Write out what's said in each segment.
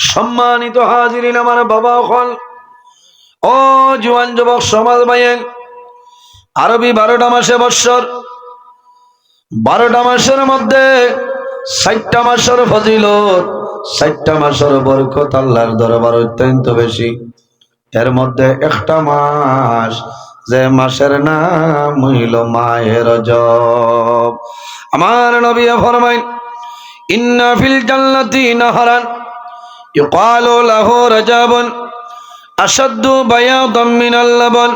সম্মানিত হাজিরিন, আমার বাবা হল ও জওয়ান যুবক সমাজ ভাইয়ের, আরবি 12টা মাসে বৎসর, 12টা মাসের মধ্যে 60টা মাসের ফজিলত, 60টা মাসের বরকত আল্লাহর দরবার অত্যন্ত বেশি। এর মধ্যে একটা মাস, যে মাসের নাম হইল মাহে রজব। আমার নবী ফরমাইন, ইন্না ফিল জান্নাতি নাহরান ইউকালু লাহু রাজাবুন আশাদ্দু বায়াদাম মিনাল লাবান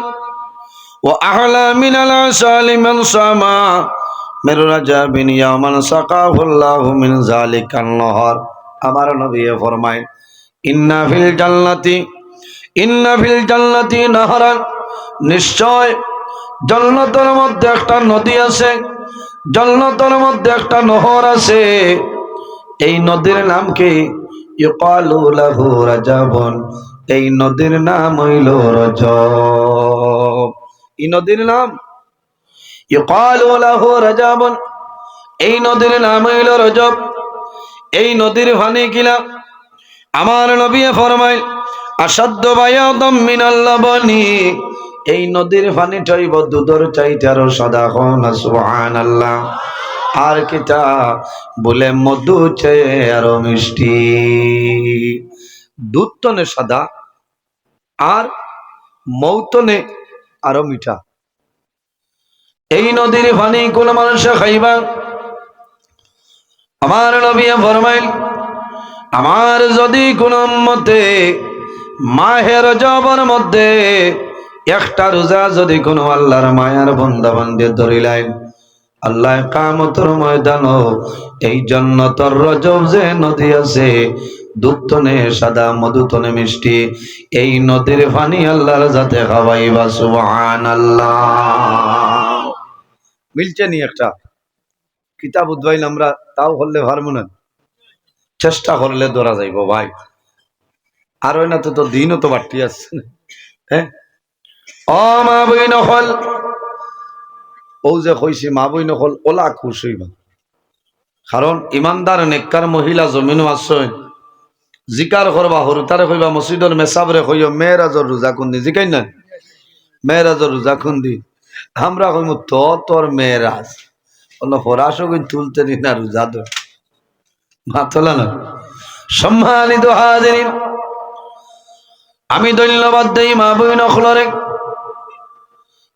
ওয়া আহলা মিনাল আসালি মান সামা মির রাজাবিন ইয়ামান সাকাহুল্লাহু মিন যালিকান নহর। আমার নবী ফরমায়, ইন্না ফিল জান্নাতি নাহরান, নিশ্চয় জান্নাতের মধ্যে একটা নদী আছে, জান্নাতের মধ্যে একটা নহর আছে। এই নদীর নাম কি? ইউকালু লাহু রাজাবুন, এই নদীর নাম হইল রজব। এই নদীর নাম ইউকালু লাহু রাজাবুন, এই নদীর নাম হইল রজব। এই নদীর পানি কিলা? আমার নবী ফরমায়, আসাদ্দু বায়াদাম মিনাল লাবানি, এই নদীর পানি হইব দুধের চাইতে আরো সাদা। না সুবহানাল্লাহ। আর কিতা বলে? মধু চেয়ে আরো মিষ্টি। দুধ তনে সাদা আর মৌতনে আরো মিঠা। এই নদীর পানি কোন মানুষে খাইবা? আমার নবী ফরমাইল, আমার যদি কোন উম্মতে মাহে রজবের মধ্যে একটা রোজা যদি কোনো আল্লাহর মায়ার বান্দা বান্দে ধরিলেন, আল্লাহ কিয়ামতের ময়দানও এই জান্নাতের রজব যে নদী আছে, দুধ তনে সাদা মধু তনে মিষ্টি, এই নদীর পানি আল্লাহর যাতে খাওয়াইবা। সুবহানাল্লাহ। মিলছে নি? একটা কিতাব উদ্ভাইল আমরা, তাও হলে পারবো না, চেষ্টা করলে ধরা যাইব ভাই। আর ওই না তো দিনও তো বাড়তি আসছে। হ্যাঁ, ও মা বই নকল, ও যে কইছি মা বই নকল, ওলা খুশ হইবা। কারণ ইমানদার নেককার মহিলা জমিনও আছে, জিকার করবা, হরুতারে কইবা মসজিদর মেসাবরে কইও মেয়েরাজর রোজা কুন্দি, জিকাই না মেয়েরাজর রোজা কুন্দি। আমরা কইম তো তোর মেয়েরাজ বলো ফরাসও কই তুলতে নি না রোজা ধর মাতলা না। সম্মানিত হাজিরিন, আমি ধন্যবাদ দেই মা বই নকলরে।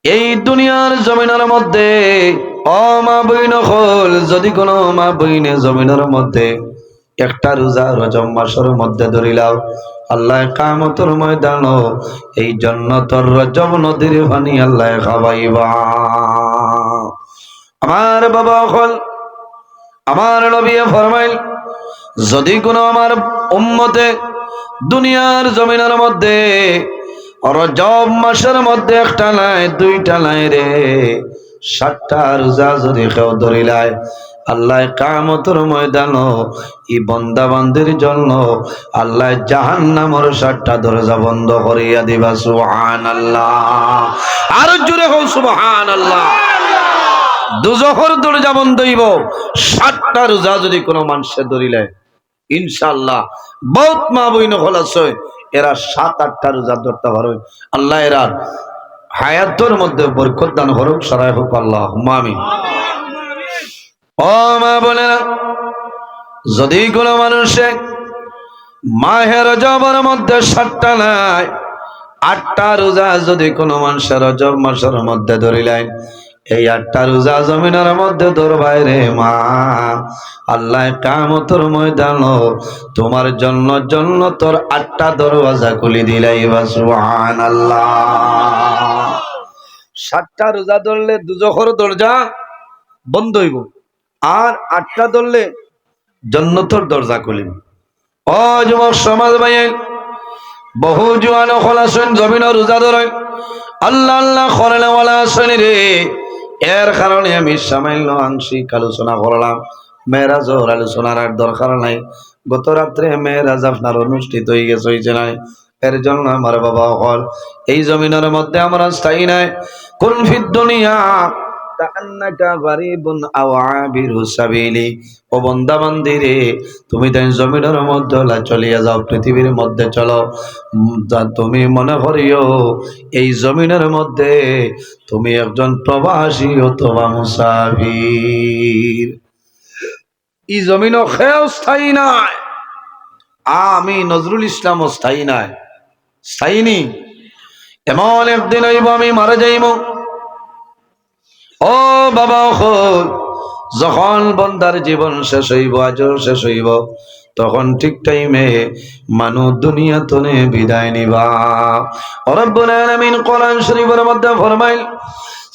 এই দুনিয়ার জমিনের মধ্যে ও মা বই নকল, যদি কোনো মা বইনে জমিনের মধ্যে একটা রোজা রজব মাসের মধ্যে ধরিলাও, আল্লাহ কিয়ামতের ময়দানও এই জান্নাতের রজব নদীর পানি আল্লাহ খাওয়াইবা। আমার বাবা হল, আমার নবী ফরমাইল, যদি কোনো আমার উম্মতে দুনিয়ার জমিনের মধ্যে রজব মাসের মধ্যে একটা নাই দুইটা নাই রে, 7টা রোজা যদি কেউ ধরিলায়, আল্লাহ কিয়ামতের ময়দানও এই বান্দা বান্দির জন্য আল্লাহ জাহান্নামের 7টা দরজা বন্ধ করিয়া দিবা। সুবহানাল্লাহ। আর জোরে হোক সুবহানাল্লাহ। দুজখের দরজা বন্ধ হইব 7টা রোজা যদি কোনো মানুষে ধরিলে, ইনশাআল্লাহ। বহুত মা বইন হল আছে, এরা 7-8টা রোজা ধরতে পারবে। আল্লাহ এরা হায়াতের মধ্যে বরকত দান করুক, সরাই হোক আল্লাহুম্মা আমিন। ও মা বোনেরা, যদি কোনো মানুষে মাহে রজবের মধ্যে 7টা নাই 8টা রোজা যদি কোনো মানুষের রজব মাসের মধ্যে ধরিলেন, এই 8টা রোজা জমিনের মধ্যে ধরবাই রে মা, আল্লাহ কিয়ামতের ময়দানও তোমার জন্য জান্নাতের 8টা দরওয়াজা খুলে দিলাইবা। সুবহানাল্লাহ। 7টা রোজা ধরলে দুজখের দরজা বন্ধ হইব, আর 8টা ধরলে জান্নাতের দরজা খুলিব। ও যুবক সমাজ ভাই, বহু জওয়ান খোলাছেন জমিনের রোজা ধরে, আল্লাহ আল্লাহ করেনা আসেন রে। এর কারণে আমি সামান্য আংশিক আলোচনা করলাম। মেরাজের আলোচনার আর দরকার নাই। গত রাত্রে মেরাজ আপনার অনুষ্ঠিত হয়ে গেছে, হয়েছে নাই? এর জন্য আমার বাবা হল, এই জমিনের মধ্যে আমরা স্থায়ী নাই। কুন ফিদ দুনিয়া কাআন্নাকা গারিবুন আও আবিরু সাবিলি। ও বান্দা বান্দি রে, তুমি তাই জমিনের মধ্যে চলিয়া যাও, পৃথিবীর মধ্যে চলো। তুমি মনে করিও এই জমিনের মধ্যে তুমি একজন প্রবাসী অথবা মুসাফির। এই জমিনও খেয়েও স্থায়ী নাই, আমি নজরুল ইসলামও স্থায়ী নাই, স্থায়ী নি। এমন একদিন হইব আমি মারা যাইব। ও বাবা, যখন বন্দার জীবন শেষ হইব, আজও শেষ হইব, তখন ঠিক টাইমে মানুষ দুনিয়া তনে বিদায় নিবা। রব্বুল আলামিন কোরআন শরীফের মধ্যে ফরমাইল,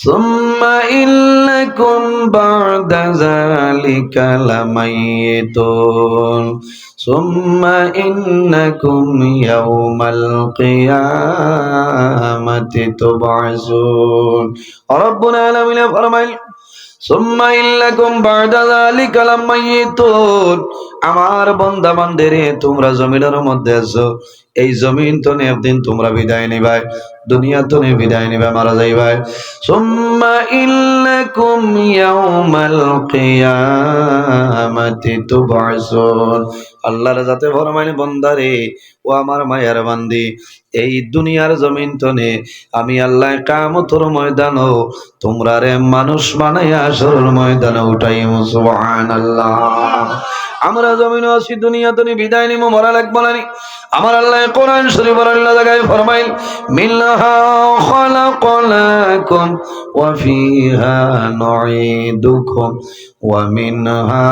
সুম্মা ইন্নাকুম বা'দা যালিকা লামাইতুন সুম্মা ইন্নাকুম ইয়াউমাল কিয়ামাতি তুবআসুন। রব্বুল আলামিন ফরমাইল, সুম্মা ইন্নাকুম বা'দা যালিকা লামাইতুন। আমার বান্দা বান্দিরে, তোমরা জমিনের মধ্যে আছো, এই জমিন তো একদিন তোমরা বিদায় নিবাই, দুনিয়া তো বিদায় নিবা, মারা যাইবাই। সুম্মা ইন্নাকুম ইয়াউমাল কিয়ামাতি তুবআসুন। আল্লাহর যাতে ফরমাইল, বান্দারে ও আমার মায়ার বান্দি, এই দুনিয়ার জমিন তনে আমি আল্লাহ কিয়ামতের ময়দানও তোমরা রে মানুষ বানাইয়া আসরের ময়দানে উঠাইমু। সুবহানাল্লাহ। আমরা জমিনে আছি, দুনিয়া তনে বিদায় নিমু, মরা লাগবো না। আমার আল্লাহ কোরআন শরীফের আল্লাহ জায়গায় ফরমাইল, মিনহা খালাকনাকুম ওয়া ফিহা নুঈদুকুম ওয়া মিনহা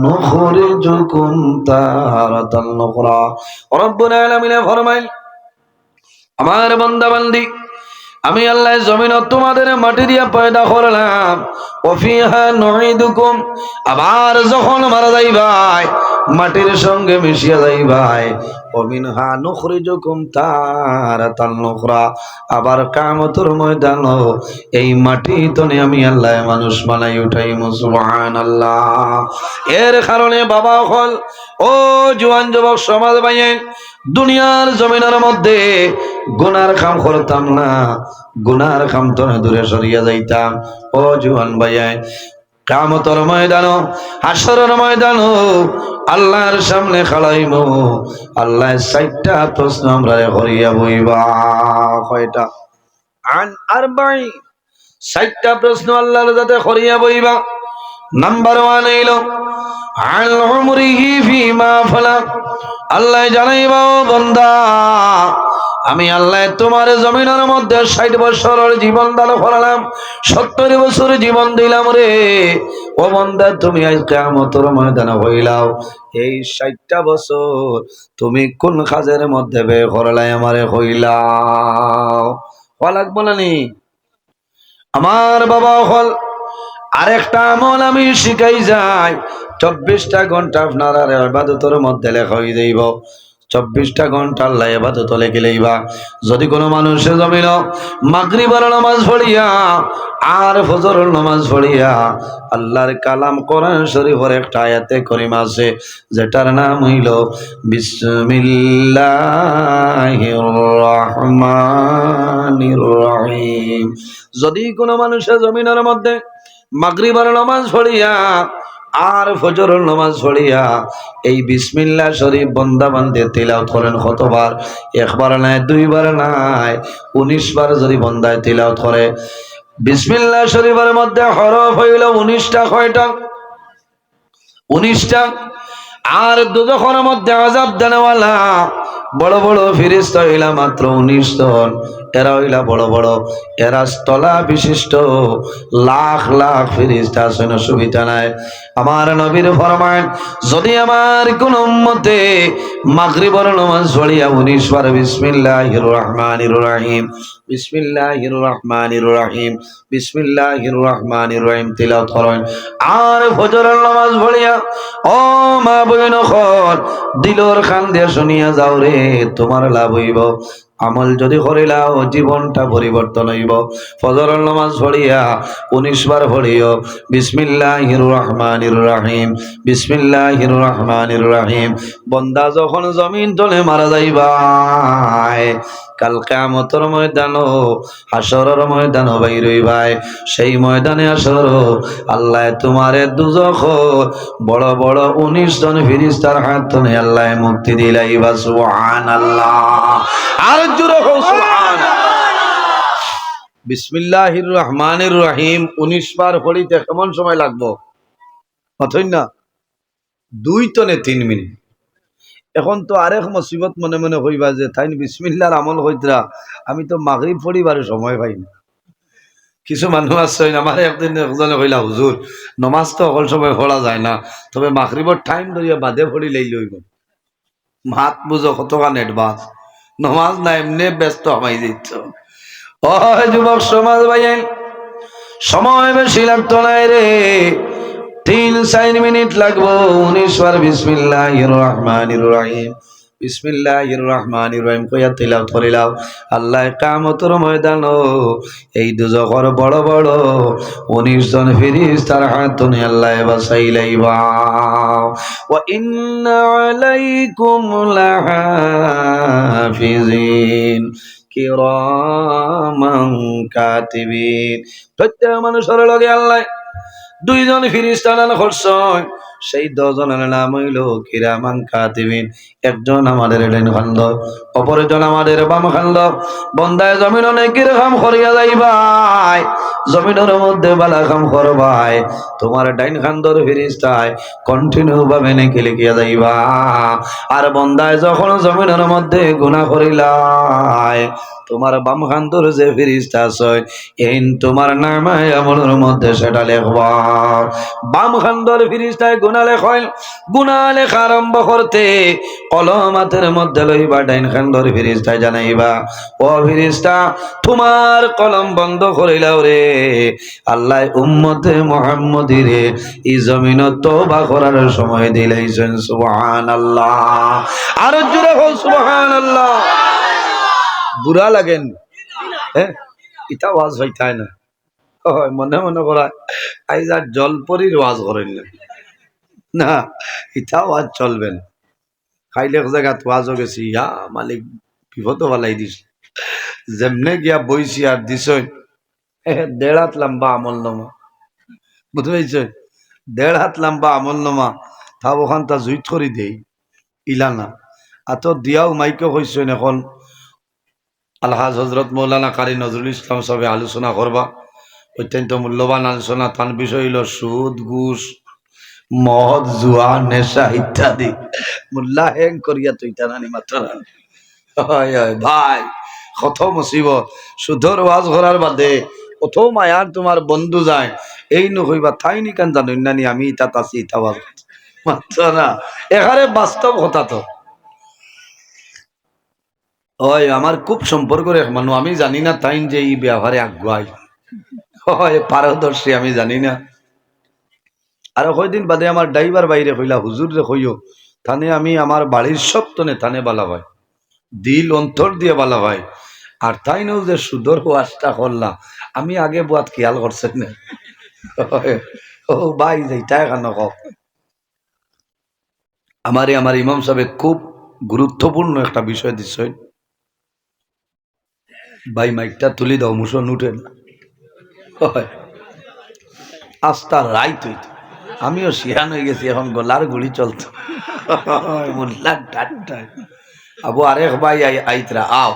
নুখরিজুকুম তারাতান উখরা। রব্বুল আলামিন ফরমাইল, আমার বান্দা বান্দি, আমি আল্লাহ জমিনত তোমাদের মাটি দিয়া পয়দা করলাম, ওফিহা নুঈদুকুম, আবার যখন মারা যাইবাই মাটির সঙ্গে মিশিয়া যাইবাই, ওমিনহা নুখরিজুকুম তারাতান উখরা, আবার কিয়ামতের ময়দানে এই মাটি তনে আমি আল্লাহ মানুষ বানাই উঠাইমু। সুবহানাল্লাহ। এর কারণে বাবা হল, ও জওয়ান যুবক সমাজ ভাইয়ে, দুনিয়ার জমিনের মধ্যে গুনার কাম করতাম না, গুনার কাম তো দূরে সরিয়া যাইতাম। ও জওয়ান ভাইয়া, কিয়ামতের ময়দানও হাশরের ময়দানও আল্লাহর সামনে খাড়াইমু, আল্লাহ 4টা প্রশ্ন আমরা করিয়া বইবা। কয়টা? আন আরবাঈন, 4টা প্রশ্ন আল্লাহর যাতে করিয়া বইবা। নাম্বার 1 হইল আল উমরিহি ফিমা ফালা। আল্লাহ জানাইবা, ও বান্দা, আমি আল্লাহ তোমার জমিনের মধ্যে 60 বছরের জীবন দান করলাম, 70 বছর জীবন দিলাম রে। ও বান্দা, তুমি আজ কিয়ামতের ময়দানে হইলাও, এই 60টা বছর তুমি কোন কাজের মধ্যে ব্যয় করলাই আমারে হইলাও। হওয়া লাগবো না নি? আমার বাবা হল, আরেকটা আমল আমি শিখাই যাই, 24টা ঘন্টা আপনার আর ইবাদতের মধ্যে লেখা হয়ে যাইব। 24টা ঘন্টা আল্লাহ ইবাদত লেখে লইবা। যদি কোনো মানুষে জমিল মাগরিবের নামাজ পড়িয়া আর ফজরের নামাজ পড়িয়া আল্লাহর কালাম কোরআন শরীফের একটা আয়াতে করিমা আছে, যেটার নাম হইল বিসমিল্লাহির রহমানির রহিম। যদি কোনো মানুষে জমিনের মধ্যে মাগরিবের নামাজ পড়িয়া আর ফজরের নামাজ পড়িয়া এই বিসমিল্লাহ শরীফ বান্দা বান্দে তিলাওয়াত করেন, কতবার? একবার নাই, 2 বার নাই, 19 বার যদি বান্দায় তিলাওয়াত করে। বিসমিল্লাহ শরীফের মধ্যে হরফ হইল 19টা। কয়টা? 19টা। আর দুজখের মধ্যে আযাব দেনেওয়ালা বড় বড় ফেরেশতা হইলা মাত্র 19 জন। এরা হইলা বড় বড়, এরা তলা বিশিষ্ট লাখ লাখ ফেরেশতা আছেন, সুবিধা নাই। আমার নবীর ফরমান, যদি আমার কোন উম্মতে মাগরিবের নামাজ পড়িয়া 19 বার বিসমিল্লাহির রহমানির রহিম, বিসমিল্লাহির রহমানির রহিম, বিসমিল্লাহির রহমানির রহিম তিলাওয়াত করেন, আর ফজরের নামাজ পড়িয়া, ও মা বোন, দিলর কান দিয়ে শুনিয়া যাও রে, তোমার লাভ হইব। আমল যদি করিলাও জীবনটা পরিবর্তন হইব। ফজরের নামাজ পড়িয়া 19 বার পড়িও বিসমিল্লাহির রহমানির রহিম, বিসমিল্লাহির রহমানির রহিম। বন্দা যখন জমিন তলে মারা যাইবাই, কাল কিয়ামতের ময়দানও হাসরের ময়দানও বাইর হইবাই। সেই ময়দানে হাসর আল্লাহ তোমারে দুজখ বড় বড় 19 জন ফেরেশতার হাত ধরে আল্লাহ মুক্তি দিলাইবা। সুবহানাল্লাহ। আর জোরে হোক সুবহানাল্লাহ। বিসমিল্লাহির রহমানির রহিম 19 বার পড়িতে কেমন সময় লাগবে? অথই না 2 তনে 3 মিনিট। এখন তো আরেক মুসিবত মনে মনে হইবা যে তাই বিসমিল্লাহর আমল হইতরা, আমি তো মাগরিব পড়িবার সময় পাই না। কিছু মানুষ আছে আমার একদিন একজনে কইলা, হুজুর নমাজ তো সকল সময় পড়া যায় না, তবে মাগরিবর টাইম ধরিয়া বাদে পড়ি লইব। মাত বুঝো কতখান অ্যাডভান্স, নমাজ না এমনি ব্যস্ত হমাই দিচ্ছ। ও যুবক সমাজ ভাইয়েন, সময় বেশি লাগতো না রে, 3-4 মিনিট লাগবো। 19 বার বিসমিল্লাহির রহমানির রহিম, বিসমিল্লাহির রহমানির রহিম কইয়া তিলাওয়াত করিলাও। আল্লাহ কিয়ামতের ময়দানও এই দুজখর বড় বড় 19 জন ফেরেশতার হাত ধরে আল্লাহ বাঁচাইলাইবা। ওয়া ইন্না আলাইকুম লাহাফিজিন কিরামান কাতিবিন। প্রত্যেক মানুষের লগে আল্লাহ 2 জন ফেরেশতা দান করছেন। সেই 2 জনের নাম হইল কিরামান কাতিবিন। একজন আমাদের ডাইন খান্দ, অপরজন আমাদের বাম খান্দ। বন্দায় জমিন অনেকের কাম করিয়া যাইবাই, জমিনের মধ্যে বালা কাম করবাই, তোমার ডাইন খান্দর ফেরেশতায় কন্টিনিউ ভাবে নেকি লিখিয়া যাইবা। আর বন্দায় যখন জমিনের মধ্যে গুনাহ করিলাই, তোমার বাম খান্দর যে ফেরেশতা আছে এই তোমার নামায়ে আমলের মধ্যে সেটা লেখবা। বাম খান্দর ফেরেশতায় গুনাহ লেখেন, গুনাহ লেখা আরম্ভ করতে কলম হাতের মধ্যে লইবা, ডাইন খান্দর ফেরেশতায় জানাইবা, ও ফেরেশতা তোমার কলম বন্ধ করিলাও রে, আল্লাহ উম্মতে মুহাম্মদীরে এই জমিন তওবা করার সময় দিলাইছেন। সুবহানাল্লাহ। আর জোরে হোক সুবহানাল্লাহ। বুড়া লাগেন হ্যাঁ, ইটা ওয়াজ হইতাই না, মনে মনে করা আইজ আর জলপরির ওয়াজ করেন না, ইটা ওয়াজ চলবেন। খাইলে এক জায়গা ওয়াজও গেছি, ইয়া মালিক বিপদ বালাই দিস, যেমনে গিয়া বইছি আর দিস 1.5 হাত লম্বা আমল নামা, বুঝতে পারছে? 1.5 হাত লম্বা আমল নামা তাও ওখান তা জুইত করি দেই ইলানা। আর তো দিয়াও মাইকে কইছেন এখন আলহাজ হজরত মৌলানা কারি নজরুল ইসলাম সবে আলোচনা করবা, অত্যন্ত মূল্যবান আলোচনা। তার বিষয় হইল সুদ, ঘুষ, মদ, জুয়া, নেশা ইত্যাদি। মোল্লা হ্যাং করিয়া তুই টানানি মাত্র ভাই, কত মুসিবত। সুধর ওয়াজ করার বাদে কত মায়ার তোমার বন্ধু যায়, এই নকইবা তাই নি কেন জানো নানি আমি ইটা আছি ইটা ওয়াজ মাত্র না, এখানে বাস্তব কথা। তো ওই আমার খুব সম্পর্কের এক মানুষ, আমি জানি না তাই যে এই ব্যবহারে আগুয়াই হয় পারদর্শী, আমি জানি না। আর কয়দিন বাদে আমার ড্রাইভার বাইরে কইলা, হুজুর রে কইও থানে আমি আমার বাড়ির সব তনে থানে বালা ভাই, দিল অন্তর দিয়ে বালা ভাই। আর তাই নও যে সুদর ওয়াজটা করলা, আমি আগে বুয়াত খেয়াল করছেন না ও ভাই যেটা কেন ক আমার ইমাম সাহেব খুব গুরুত্বপূর্ণ একটা বিষয় দিচ্ছে। ভাই মাইকটা তুলি দাও, মুসন উঠেন আস্তা রাইত হইত। আমিও শিয়ান হয়ে গেছি, এখন গলার গুলি চলতো আবু আরেক ভাই আইতরা আও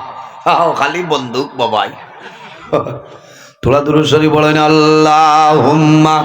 আও খালি বন্দুক বাবাই। থোড়া দূর সরি বলেন আল্লাহুম্মা